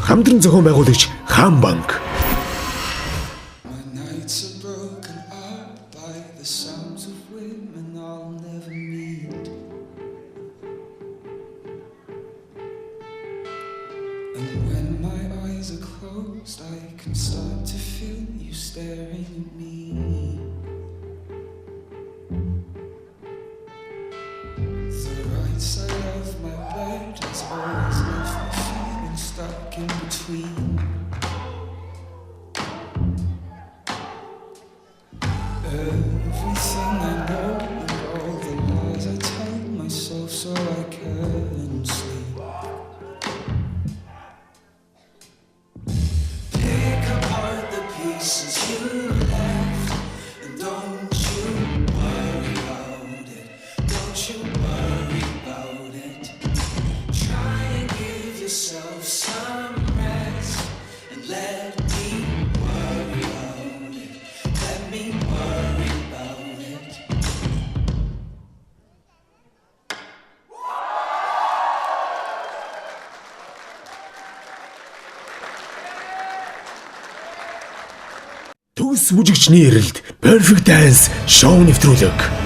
хамтран зохион байгуулагч Хаан банк. My nights are broken up by the sounds of women I'll never meet. And when my eyes are closed, I can start to feel you staring at me. The right side of my bed has always left me feeling stuck in between. Everything I know and all the lies I tell myself so I can sleep. Pick apart the pieces you left, and don't you worry about it. Don't you worry about it. Try and give yourself some rest and let me worry about it. Let me worry about it. Төгс бүжигчний эрэлд Perfect Dance шоу нэвтрүүлэг.